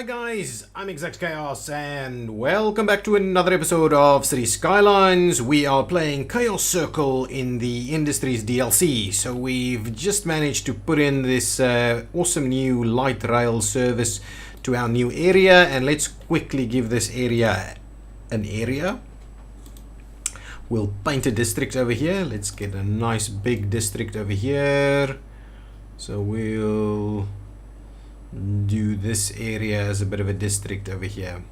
Hi guys, I'm ExactChaos and welcome back to another episode of Cities Skylines. We are playing Chaos Circle in the Industries DLC. So we've just managed to put in this awesome new light rail service to our new area, and let's quickly give this area an area. We'll paint a district over here. Let's get a nice big district over here. So we'll do this area as a bit of a district over here,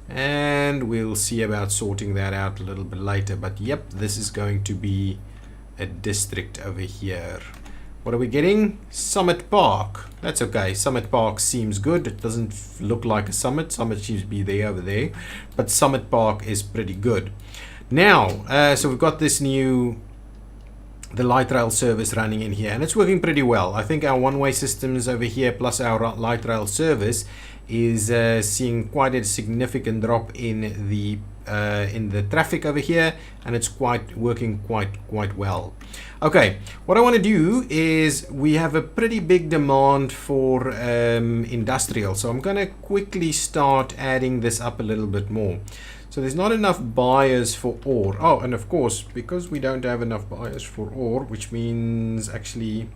and we'll see about sorting that out a little bit later. But yep, this is going to be a district over here. What are we getting? Summit Park. That's okay. Summit Park seems good. It doesn't look like a summit. Summit seems to be there over there, but Summit Park is pretty good. Now, so we've got this new the light rail service running in here, and it's working pretty well. I think our one-way systems over here plus our light rail service is seeing quite a significant drop in the traffic over here, and it's working quite well. Okay, what I want to do is we have a pretty big demand for industrial, so I'm going to quickly start adding this up a little bit more. So there's not enough buyers for ore. Oh, and of course, because we don't have enough buyers for ore, which means actually...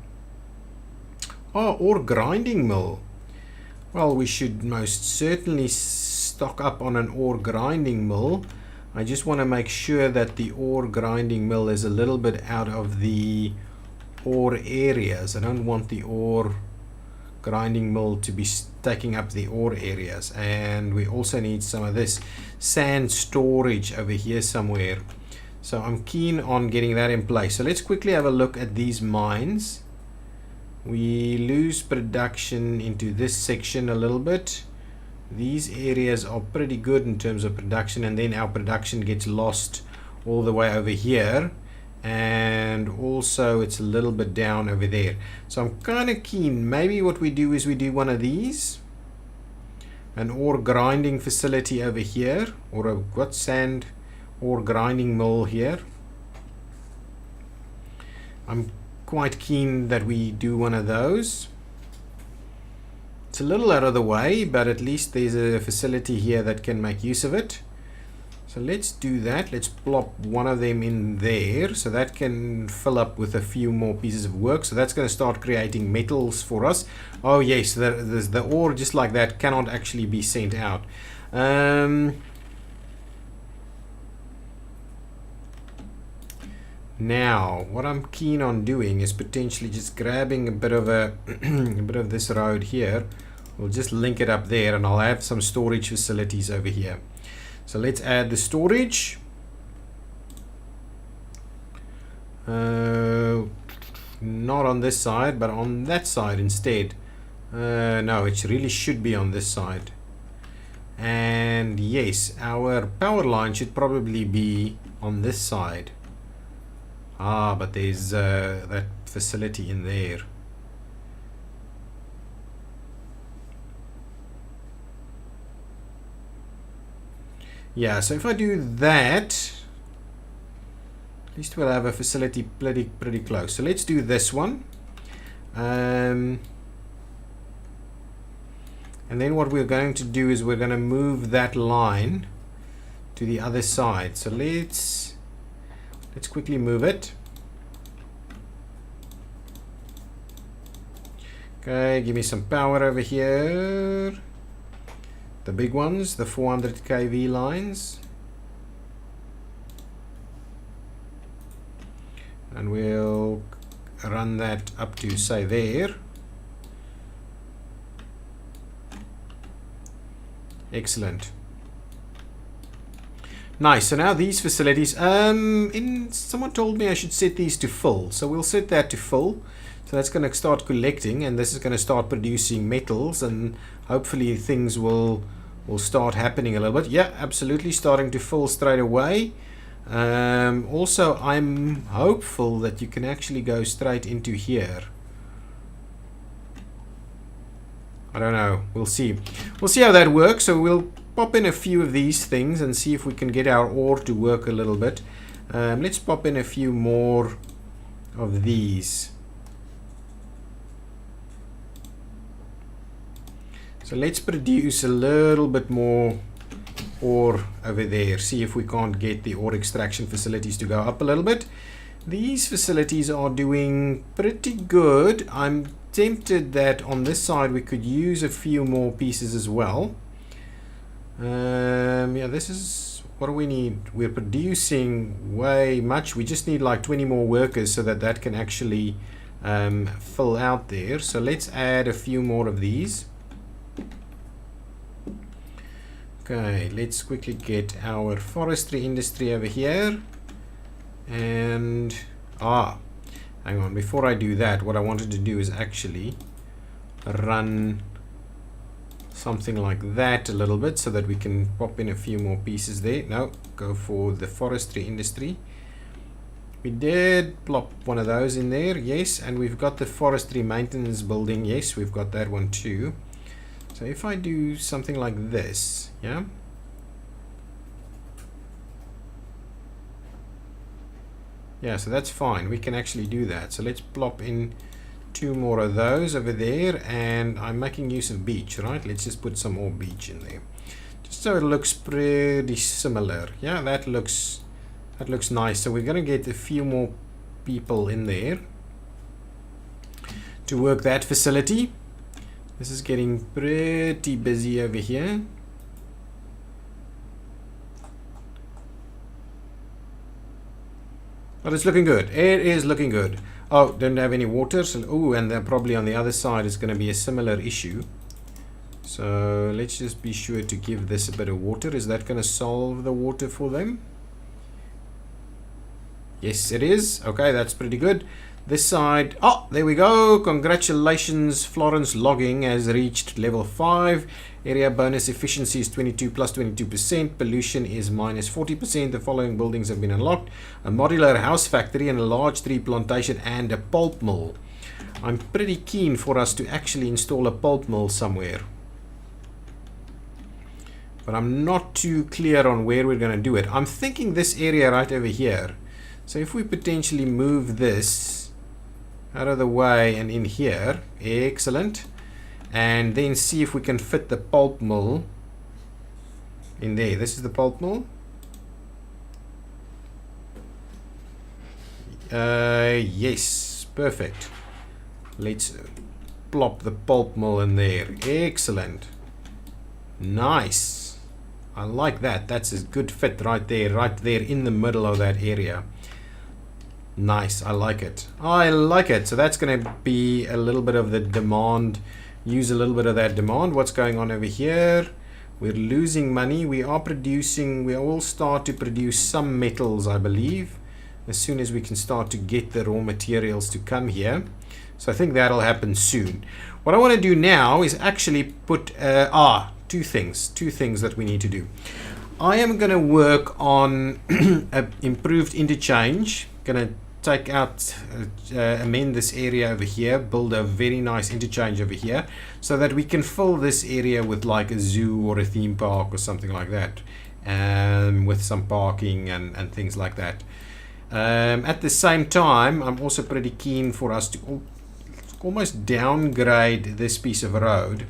Oh, ore grinding mill. Well, we should most certainly stock up on an ore grinding mill. I just want to make sure that the ore grinding mill is a little bit out of the ore areas. I don't want the ore grinding mill to be taking up the ore areas, and we also need some of this sand storage over here somewhere, so I'm keen on getting that in place. So let's quickly have a look at these mines. We lose production into this section a little bit. These areas are pretty good in terms of production, and then our production gets lost all the way over here, and also it's a little bit down over there. So I'm kind of keen. Maybe what we do is we do one of these, an ore grinding facility over here, or a sand ore grinding mill here. I'm quite keen that we do one of those. It's a little out of the way, but at least there's a facility here that can make use of it. So let's do that. Let's plop one of them in there, so that can fill up with a few more pieces of work. So that's going to start creating metals for us. Oh yes, the ore just like that cannot actually be sent out. Now, what I'm keen on doing is potentially just grabbing a bit of a bit of this road here. We'll just link it up there, and I'll have some storage facilities over here. So let's add the storage. Not on this side, but on that side instead. No, it really should be on this side. And yes, our power line should probably be on this side. Ah, but there's that facility in there. Yeah, so if I do that, at least we'll have a facility pretty close. So let's do this one. And then what we're going to do is we're going to move that line to the other side. So let's quickly move it. Okay, give me some power over here. The big ones, the 400 kV lines. And we'll run that up to, say, there. Excellent. Nice. So now these facilities, someone told me I should set these to full. So we'll set that to full. So that's going to start collecting, and this is going to start producing metals, and hopefully things will start happening a little bit. Yeah, absolutely starting to fill straight away. Also, I'm hopeful that you can actually go straight into here. I don't know. We'll see. We'll see how that works. So we'll pop in a few of these things and see if we can get our ore to work a little bit. Let's pop in a few more of these. So let's produce a little bit more ore over there. See if we can't get the ore extraction facilities to go up a little bit. These facilities are doing pretty good. I'm tempted that on this side we could use a few more pieces as well. Yeah, this is what do we need. We're producing way much. We just need like 20 more workers so that that can actually fill out there. So let's add a few more of these. Okay, let's quickly get our forestry industry over here. And hang on, before I do that, what I wanted to do is actually run something like that a little bit so that we can pop in a few more pieces there. No, go for the forestry industry. We did plop one of those in there, yes, and we've got the forestry maintenance building. Yes, we've got that one too. So if I do something like this, yeah, so that's fine. We can actually do that. So let's plop in 2 more of those over there, and I'm making use of beach, right? Let's just put some more beach in there, just so it looks pretty similar. Yeah, that looks nice. So we're gonna get a few more people in there to work that facility. This is getting pretty busy over here. But it's looking good. It is looking good. Oh, don't have any water. So, oh, and then probably on the other side is going to be a similar issue. So let's just be sure to give this a bit of water. Is that going to solve the water for them? Yes, it is. Okay, that's pretty good. This side, oh, there we go. Congratulations, Florence Logging has reached level 5. Area bonus efficiency is 22 plus 22%. Pollution is minus 40%. The following buildings have been unlocked: a modular house factory and a large tree plantation and a pulp mill. I'm pretty keen for us to actually install a pulp mill somewhere, but I'm not too clear on where we're going to do it. I'm thinking this area right over here. So if we potentially move this out of the way and in here, excellent, and then see if we can fit the pulp mill in there. This is the pulp mill. Yes, perfect. Let's plop the pulp mill in there. Excellent, nice. I like that. That's a good fit right there in the middle of that area. Nice, I like it. I like it. So that's going to be a little bit of the demand. Use a little bit of that demand. What's going on over here? We're losing money. We are producing. We will start to produce some metals, I believe, as soon as we can start to get the raw materials to come here. So I think that'll happen soon. What I want to do now is actually put two things that we need to do. I am going to work on improved interchange. Going to take out, amend this area over here, build a very nice interchange over here so that we can fill this area with like a zoo or a theme park or something like that, with some parking and things like that. At the same time, I'm also pretty keen for us to almost downgrade this piece of road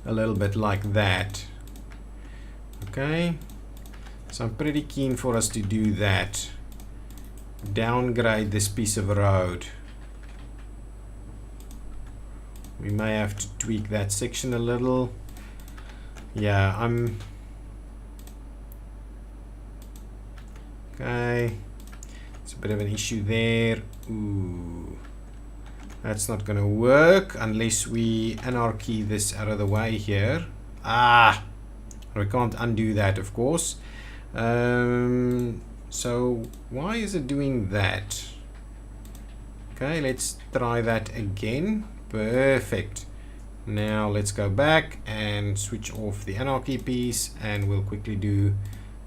a little bit like that. Okay, so I'm pretty keen for us to do that. Downgrade this piece of road. We may have to tweak that section a little. Yeah, okay, it's a bit of an issue there. Ooh, that's not gonna work unless we anarchy this out of the way here. We can't undo that, of course. So why is it doing that? Okay, let's try that again. Perfect. Now let's go back and switch off the anarchy piece, and we'll quickly do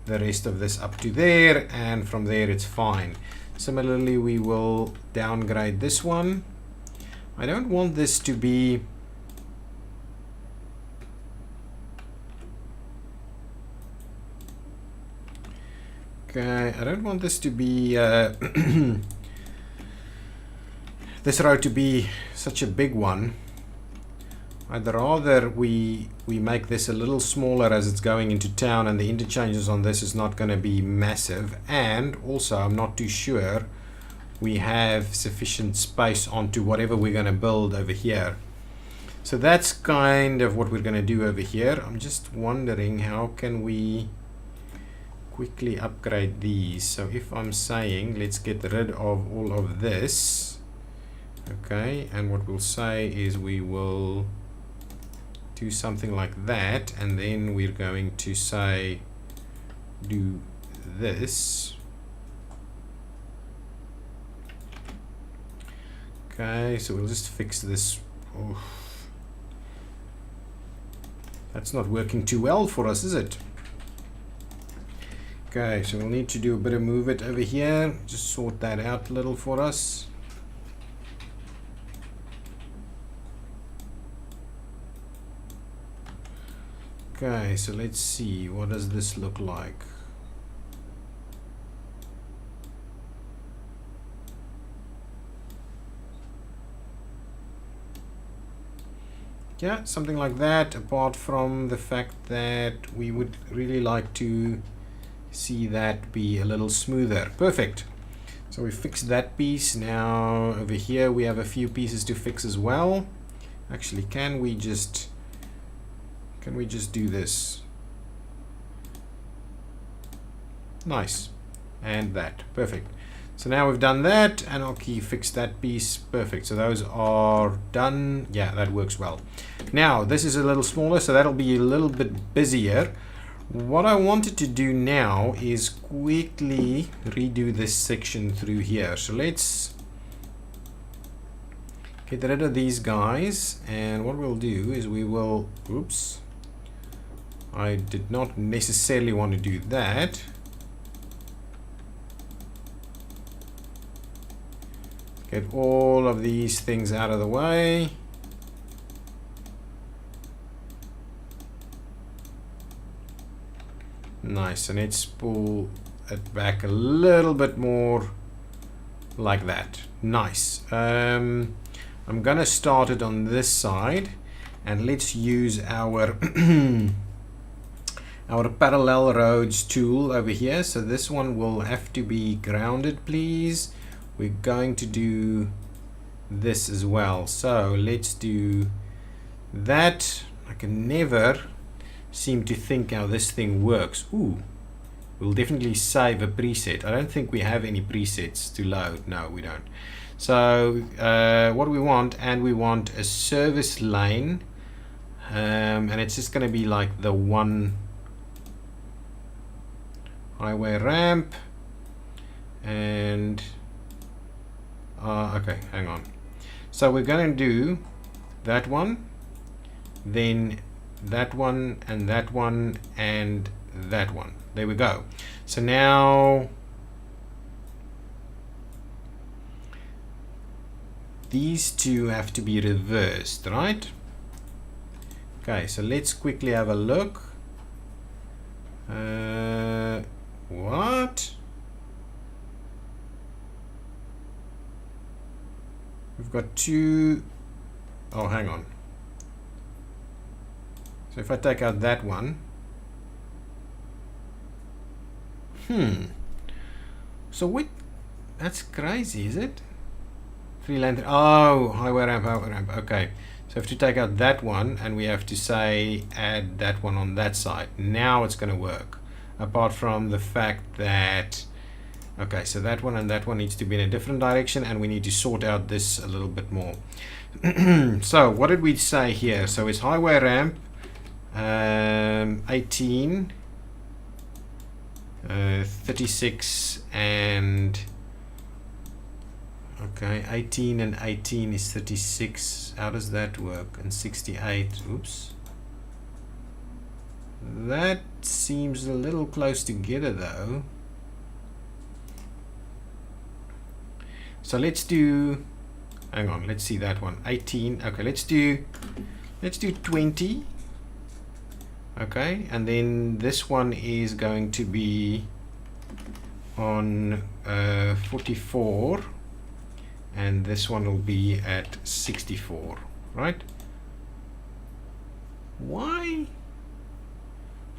the rest of this up to there, and from there it's fine. Similarly, we will downgrade this one. I don't want this to be okay, I don't want this to be this road to be such a big one. I'd rather we make this a little smaller as it's going into town, and the interchanges on this is not going to be massive. And also, I'm not too sure we have sufficient space onto whatever we're going to build over here. So that's kind of what we're going to do over here. I'm just wondering, how can we quickly upgrade these? So if I'm saying let's get rid of all of this, okay, and what we'll say is we will do something like that, and then we're going to say do this. Okay, so we'll just fix this. Oh, that's not working too well for us, is it? Okay, so we'll need to do a bit of move it over here, just sort that out a little for us. Okay, so let's see, what does this look like? Yeah, something like that, apart from the fact that we would really like to see that be a little smoother. Perfect. So we fixed that piece. Now over here we have a few pieces to fix as well. Actually, can we just do this? Nice. And that. Perfect. So now we've done that, and I'll fix that piece. Perfect. So those are done. Yeah, that works well. Now this is a little smaller, so that'll be a little bit busier. What I wanted to do now is quickly redo this section through here. So let's get rid of these guys, and what we'll do is we will, oops, I did not necessarily want to do that. Get all of these things out of the way. Nice, and let's pull it back a little bit more like that. Nice. I'm gonna start it on this side, and let's use our our parallel roads tool over here. So this one will have to be grounded, please. We're going to do this as well. So let's do that. I can never seem to think how this thing works. Ooh, we'll definitely save a preset. I don't think we have any presets to load. No, we don't. So what we want, and we want a service lane, and it's just going to be like the one highway ramp, and okay, hang on. So we're going to do that one, then that one, and that one, and that one. There we go. So now these two have to be reversed, right? Okay, so let's quickly have a look. What? We've got two. Oh, hang on. So if I take out that one, so what? That's crazy, is it? Three lane. Oh, highway ramp, highway ramp. Okay. So I have to take out that one, and we have to say add that one on that side. Now it's going to work. Apart from the fact that, okay, so that one and that one needs to be in a different direction, and we need to sort out this a little bit more. So what did we say here? So it's highway ramp 18, 36, and okay, 18 and 18 is 36. How does that work? And 68. Oops. That seems a little close together though. So let's do, hang on, let's see that one. 18. Okay, let's do 20. Okay, and then this one is going to be on 44, and this one will be at 64, right? Why?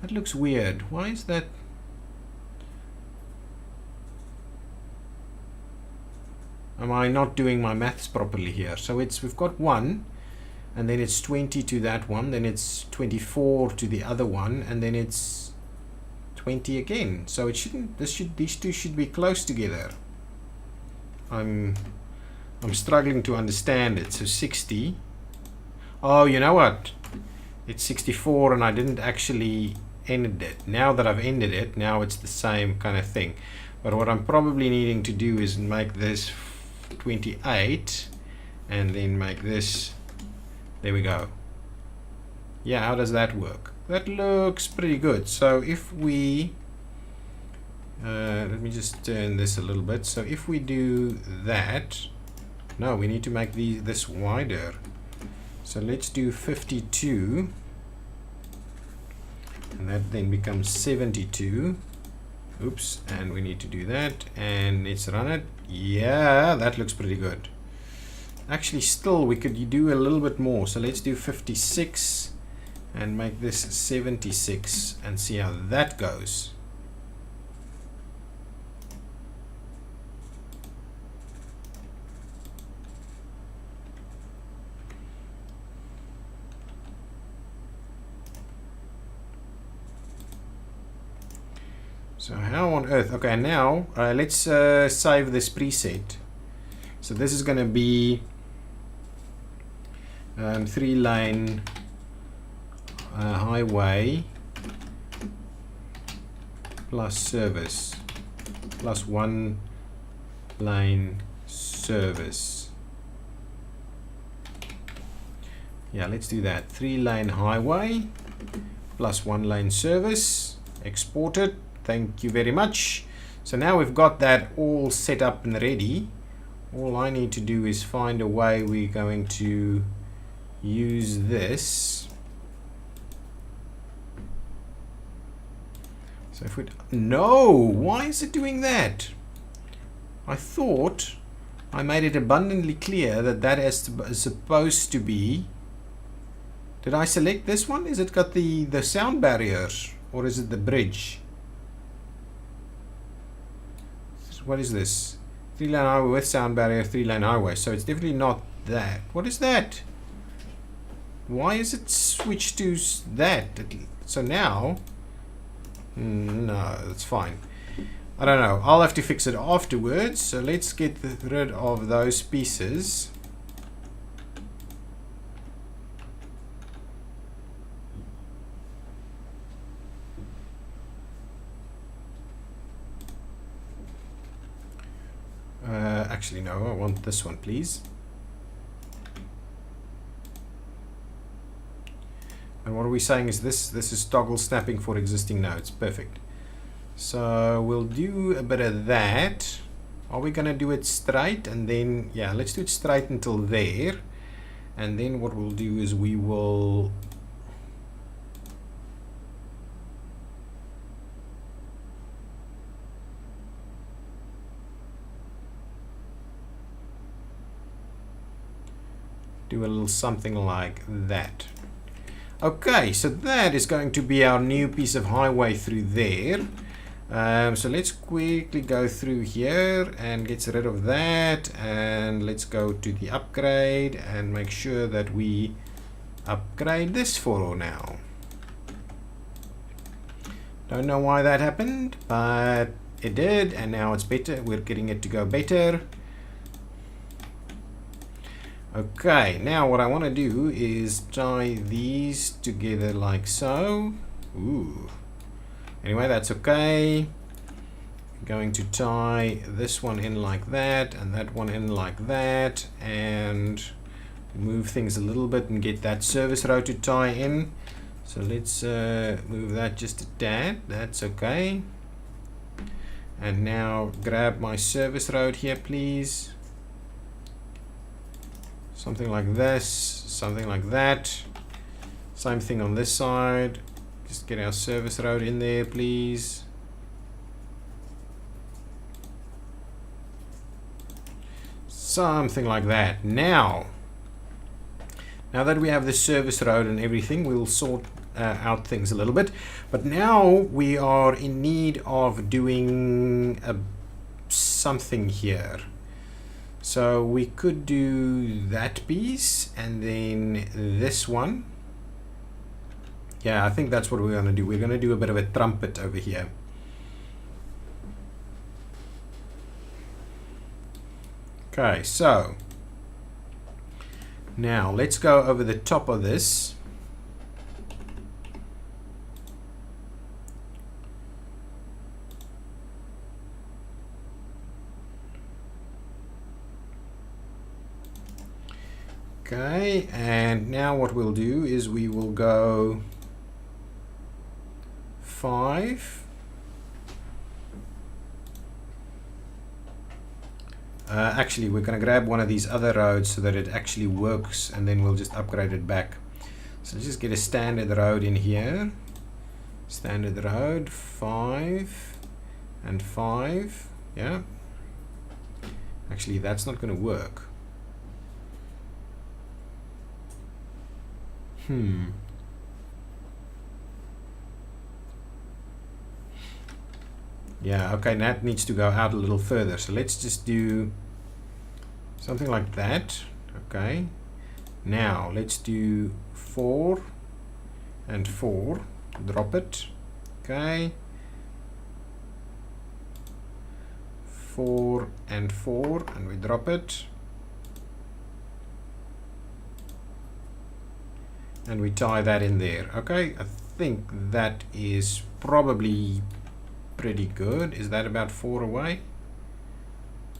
That looks weird. Why is that? Am I not doing my maths properly here? So we've got 1, and then it's 20 to that one, then it's 24 to the other one, and then it's 20 again. So it shouldn't. These two should be close together. I'm struggling to understand it. So 60. Oh, you know what? It's 64, and I didn't actually end it. Now that I've ended it, now it's the same kind of thing. But what I'm probably needing to do is make this 28, and then make this. There we go. Yeah, how does that work? That looks pretty good. So if we let me just turn this a little bit. So if we do that, no, we need to make this wider. So let's do 52, and that then becomes 72. Oops, and we need to do that, and let's run it. Yeah, that looks pretty good. Actually, still we could do a little bit more. So let's do 56 and make this 76 and see how that goes. So how on earth? Okay, now let's save this preset. So this is going to be 3-lane highway plus service plus 1-lane service. Yeah, let's do that. 3-lane highway plus 1-lane service. Export it. Thank you very much. So now we've got that all set up and ready. All I need to do is find a way we're going to use this. So if we no, why is it doing that? I thought I made it abundantly clear that that is supposed to be. Did I select this one? Is it got the sound barriers, or is it the bridge? What is this? 3-lane highway with sound barrier, 3-lane highway. So it's definitely not that. What is that? Why is it switched to that? So now, no, that's fine. I don't know. I'll have to fix it afterwards. So let's get rid of those pieces. Actually, no, I want this one, please. And what are we saying is this is toggle snapping for existing nodes. Perfect. So we'll do a bit of that. Are we going to do it straight? And then, yeah, let's do it straight until there. And then what we'll do is we will do a little something like that. Okay, so that is going to be our new piece of highway through there. So let's quickly go through here and get rid of that, and let's go to the upgrade and make sure that we upgrade this for now. Don't know why that happened, but it did, and now it's better. We're getting it to go better. Okay, now what I want to do is tie these together like so. Ooh. Anyway, that's okay. I'm going to tie this one in like that and that one in like that, and move things a little bit and get that service road to tie in. So let's move that just a tad. That's okay. And now grab my service road here, please. Something like this, something like that. Same thing on this side. Just get our service road in there, please. Something like that. Now, Now that we have the service road and everything, we'll sort out things a little bit. But now we are in need of doing something here. So we could do that piece and then this one. Yeah, I think that's what we're going to do. We're going to do a bit of a trumpet over here. Okay, so now let's go over the top of this. Okay, and now what we'll do is we will go 5. Actually, we're going to grab one of these other roads so that it actually works, and then we'll just upgrade it back. So let's just get a standard road in here. Standard road, 5 and 5. Yeah. Actually, that's not going to work. Yeah, okay, that needs to go out a little further. So let's just do something like that. Okay. Now let's do 4 and 4. Drop it. Okay. 4 and 4, and we drop it. And we tie that in there. Okay, I think that is probably pretty good. Is that about 4 away?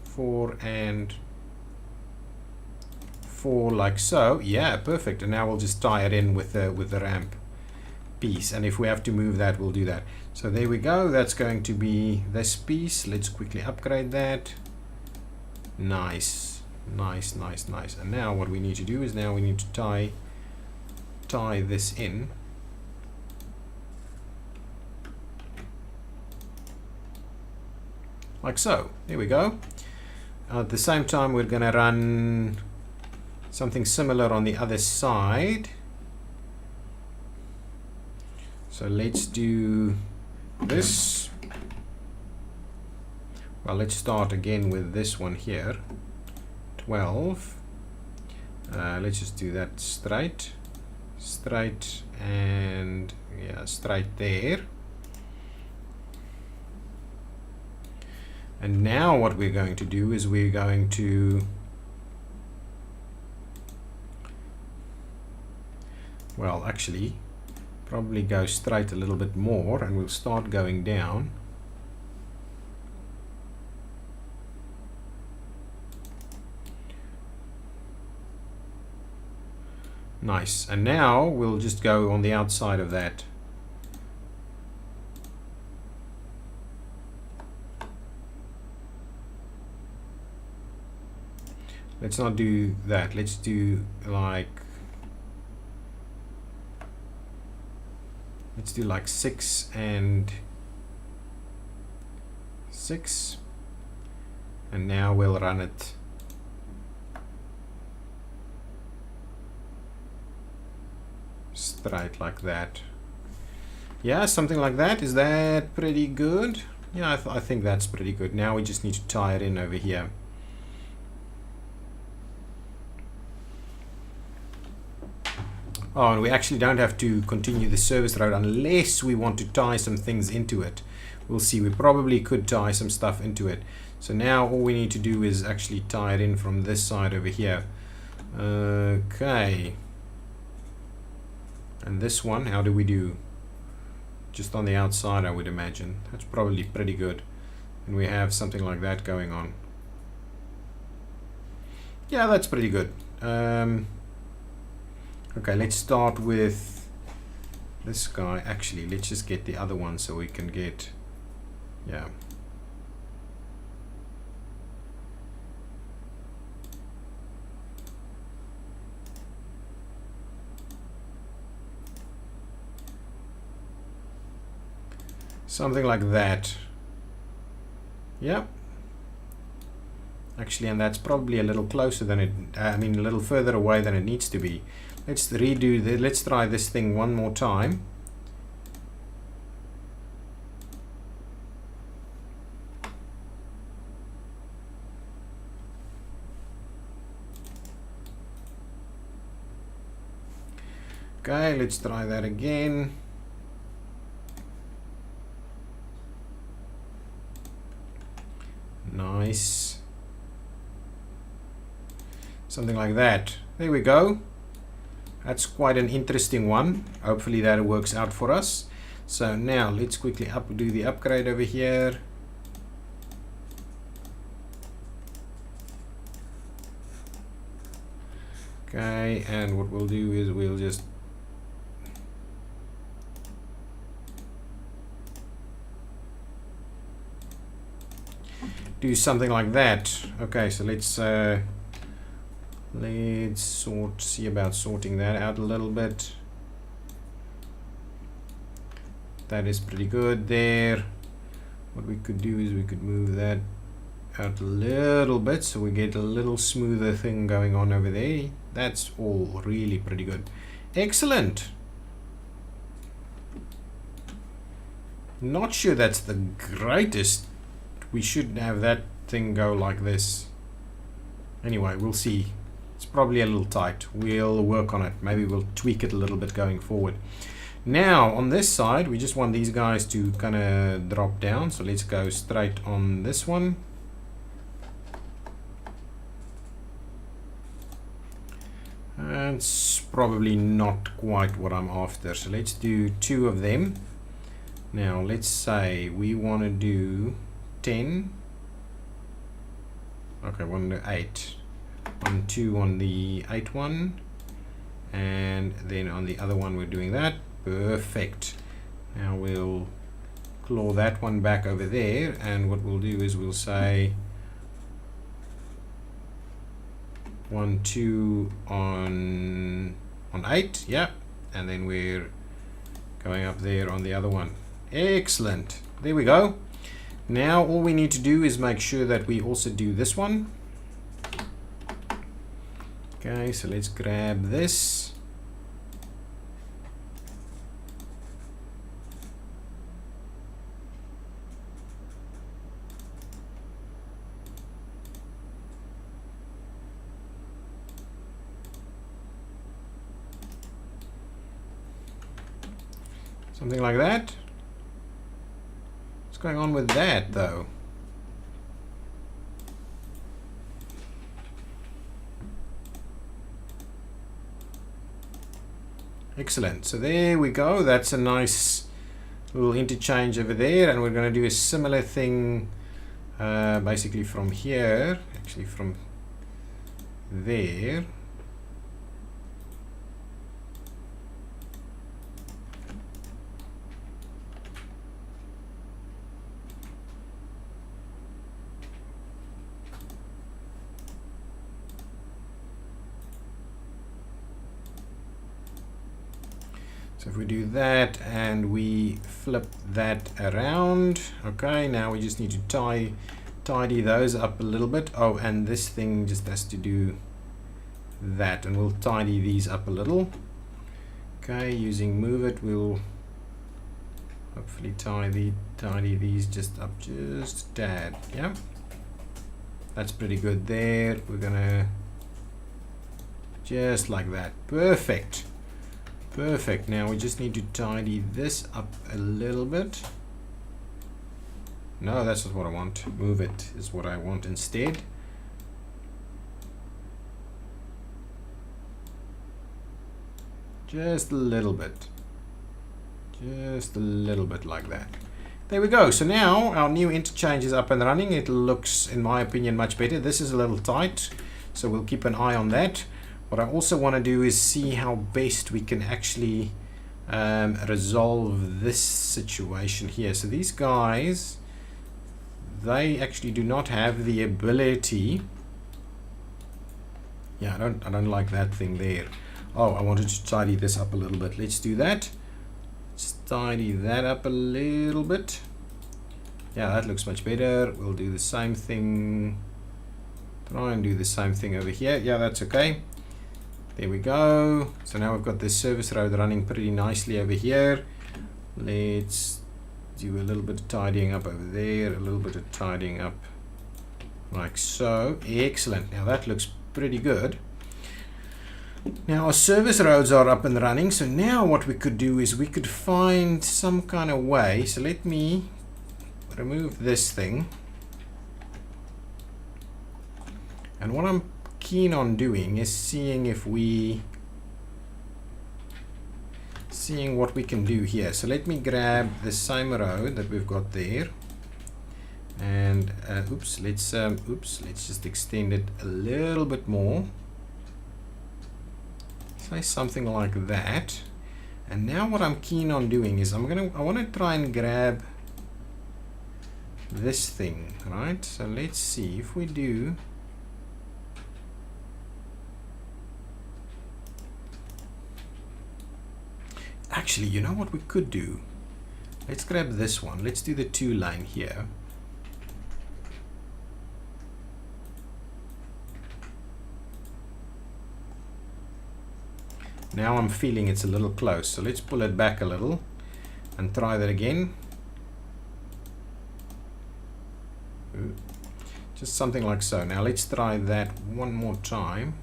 4 and 4 like so. Yeah, perfect. And now we'll just tie it in with the ramp piece. And if we have to move that, we'll do that. So there we go. That's going to be this piece. Let's quickly upgrade that. Nice, nice, nice, nice. And now what we need to do is now we need to tie this in. Like so. There we go. At the same time, we're going to run something similar on the other side. So let's do this. Well, let's start again with this one here. 12. Let's just do that straight. Straight and yeah, straight there. And now what we're going to do is we're going to, well, actually probably go straight a little bit more, and we'll start going down. Nice. And now we'll just go on the outside of that. Let's not do that. Let's do like, let's do like 6 and 6. And now we'll run it straight like that. Yeah, something like that. Is that pretty good? Yeah, I think that's pretty good. Now we just need to tie it in over here. Oh, and we actually don't have to continue the service road unless we want to tie some things into it. We'll see. We probably could tie some stuff into it. So now all we need to do is actually tie it in from this side over here. Okay. And this one, how do we do? Just on the outside, I would imagine. That's probably pretty good. And we have something like that going on. Yeah, that's pretty good. Okay, let's start with this guy. Actually, let's just get the other one so we can get, yeah. Something like that. Yep. Actually, and that's probably a little closer than it, I mean a little further away than it needs to be. Let's redo the, let's try this thing one more time. Okay, let's try that again. Nice. Something like that. There we go. That's quite an interesting one. Hopefully that works out for us. So now let's quickly do the upgrade over here. Okay, and what we'll do is we'll just do something like that. Okay, so let's see about sorting that out a little bit. That is pretty good there. What we could do is we could move that out a little bit so we get a little smoother thing going on over there. That's all really pretty good. Excellent. Not sure that's the greatest. We should have that thing go like this. Anyway, we'll see. It's probably a little tight. We'll work on it. Maybe we'll tweak it a little bit going forward. Now on this side we just want these guys to kind of drop down, so let's go straight on this one. It's probably not quite what I'm after, so let's do 2 of them. Now let's say we want to do 10. Okay, 1 to 8. 1, 2 on the 8 one, and then on the other one we're doing that. Perfect. Now we'll claw that one back over there, and what we'll do is we'll say 1, 2 on 8, yeah, and then we're going up there on the other one. Excellent. There we go. Now all we need to do is make sure that we also do this one. Okay, so let's grab this. Something like that. What's going on with that though? Excellent. So there we go. That's a nice little interchange over there, and we're going to do a similar thing basically from here, actually from there. So if we do that and we flip that around, okay, now we just need to tidy those up a little bit. Oh, and this thing just has to do that, and we'll tidy these up a little. Okay, using move it, we'll hopefully tidy these just up just a tad. Yeah, that's pretty good there. We're gonna just like that. Perfect. Perfect. Now we just need to tidy this up a little bit. No, that's not what I want. Move it is what I want instead. Just a little bit. Just a little bit like that. There we go. So now our new interchange is up and running. It looks, in my opinion, much better. This is a little tight, so we'll keep an eye on that. What I also want to do is see how best we can actually resolve this situation here. So these guys, they actually do not have the ability. Yeah, I don't like that thing there. Oh, I wanted to tidy this up a little bit. Let's do that. Let's tidy that up a little bit. Yeah, that looks much better. We'll do the same thing Try and do the same thing over here. Yeah, that's okay. There we go. So now we've got this service road running pretty nicely over here. Let's do a little bit of tidying up over there, a little bit of tidying up like so. Excellent. Now that looks pretty good. Now our service roads are up and running, so now what we could do is we could find some kind of way. So let me remove this thing, and what I'm keen on doing is seeing what we can do here. So let me grab the same road that we've got there, and let's just extend it a little bit more. Say something like that. And now what I'm keen on doing is I want to try and grab this thing, right? So let's see if we do. Actually, you know what we could do? Let's grab this one. Let's do the 2-lane here. Now I'm feeling it's a little close, so let's pull it back a little and try that again. Just something like so. Now let's try that one more time.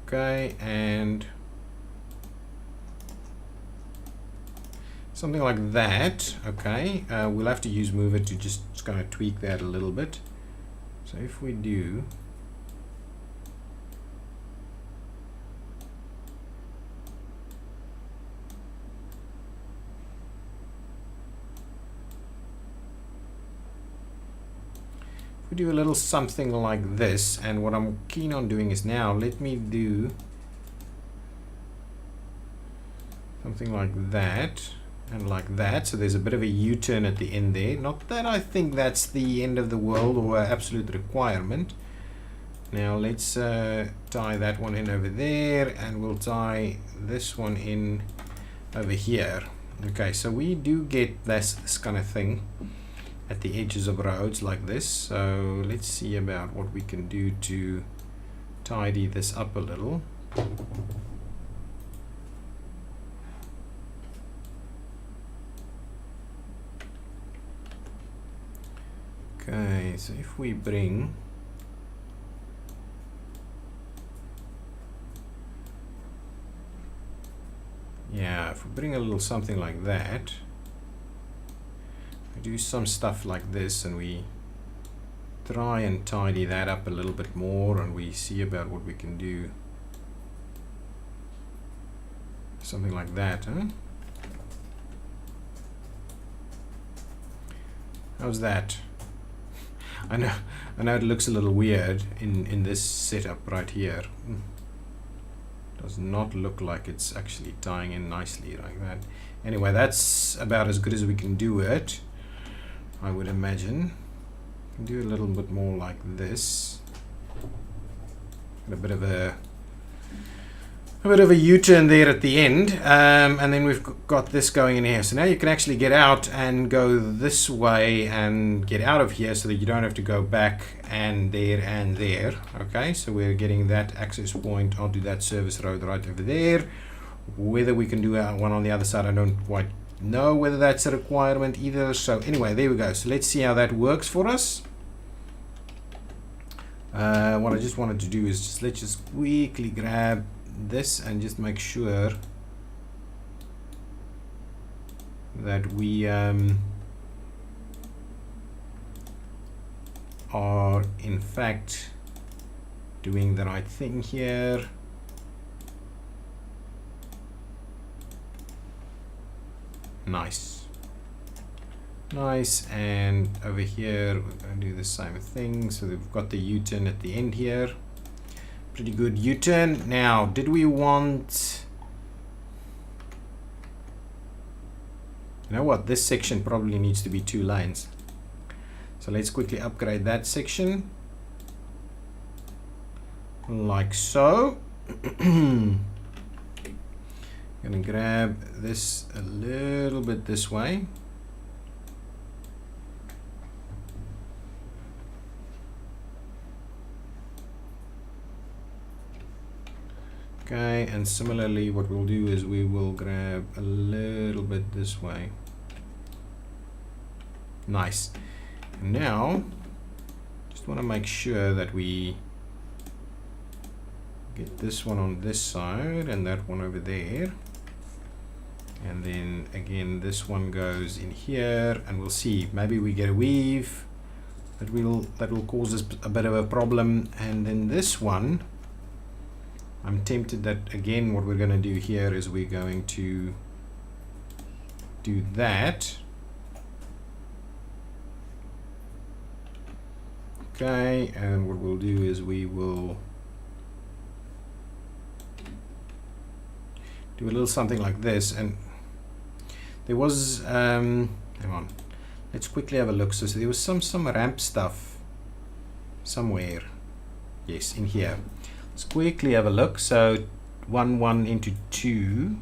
Okay, and something like that. Okay, we'll have to use mover to just kind of tweak that a little bit. So if we do, we do a little something like this, and what I'm keen on doing is now let me do something like that and like that, so there's a bit of a U-turn at the end there. Not that I think that's the end of the world or an absolute requirement. Now let's tie that one in over there, and we'll tie this one in over here. Okay, so we do get this kind of thing at the edges of roads like this. So let's see about what we can do to tidy this up a little. Okay, so if we bring if we bring a little something like that, we do some stuff like this, and we try and tidy that up a little bit more, and we see about what we can do. Something like that, huh? How's that? I know it looks a little weird in this setup right here. Does not look like it's actually tying in nicely like that. Anyway, that's about as good as we can do it, I would imagine. Do a little bit more like this. Got a bit of a U-turn there at the end, and then we've got this going in here. So now you can actually get out and go this way and get out of here, so that you don't have to go back and there. Okay, so we're getting that access point onto that service road right over there. Whether we can do one on the other side, I don't quite know whether that's a requirement either. So anyway, there we go. So let's see how that works for us. What I just wanted to do is let's just quickly grab this and just make sure that we are in fact doing the right thing here. Nice, and over here we're going to do the same thing. So we've got the U-turn at the end here. Pretty good U-turn. Now, did we want... You know what? This section probably needs to be 2 lanes. So let's quickly upgrade that section. Like so. Gonna grab this a little bit this way. Okay, and similarly what we'll do is we will grab a little bit this way. Nice. And now just want to make sure that we get this one on this side and that one over there, and then again this one goes in here, and we'll see, maybe we get a weave that will cause us a bit of a problem. And then this one, I'm tempted that again what we're going to do here is we're going to do that. Okay, and what we'll do is we will do a little something like this. And there was hang on, let's quickly have a look. So there was some ramp stuff somewhere. Yes, in here. Let's quickly have a look. So 1 into 2.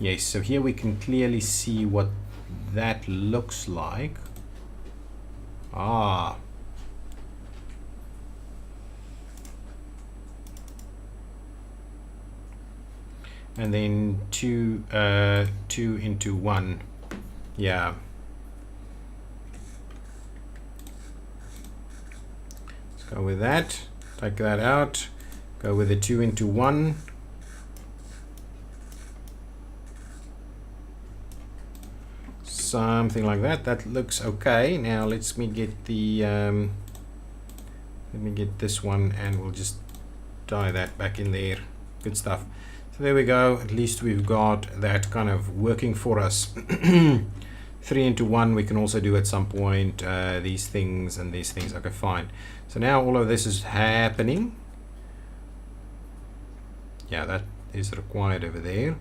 Yes, so here we can clearly see what that looks like. Ah, and then 2 into 1. Yeah, let's go with that. Take that out, go with the 2 into 1. Something like that. That looks okay. Now let me get the let me get this one, and we'll just tie that back in there. Good stuff. So there we go. At least we've got that kind of working for us. 3 into 1 we can also do at some point. These things and these things. Okay, fine. So now all of this is happening. Yeah, that is required over there.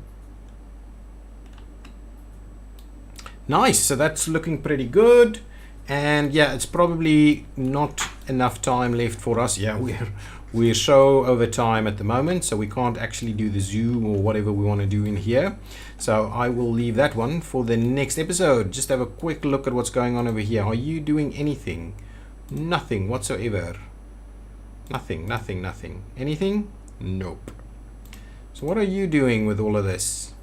Nice, so that's looking pretty good. And yeah, it's probably not enough time left for us. Yeah, we're so over time at the moment, so we can't actually do the zoom or whatever we want to do in here. So I will leave that one for the next episode. Just have a quick look at what's going on over here. Are you doing anything? Nothing whatsoever. Nothing. Anything? Nope. So what are you doing with all of this?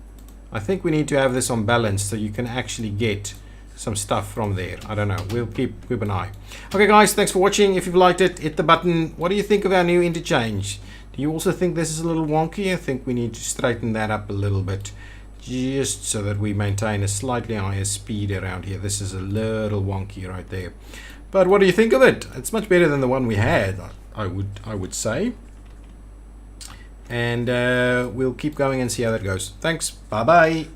I think we need to have this on balance so you can actually get some stuff from there. I don't know. We'll keep an eye. Okay, guys, thanks for watching. If you've liked it, hit the button. What do you think of our new interchange? Do you also think this is a little wonky? I think we need to straighten that up a little bit, just so that we maintain a slightly higher speed around here. This is a little wonky right there. But what do you think of it? It's much better than the one we had, I would say. And we'll keep going and see how that goes. Thanks. Bye bye.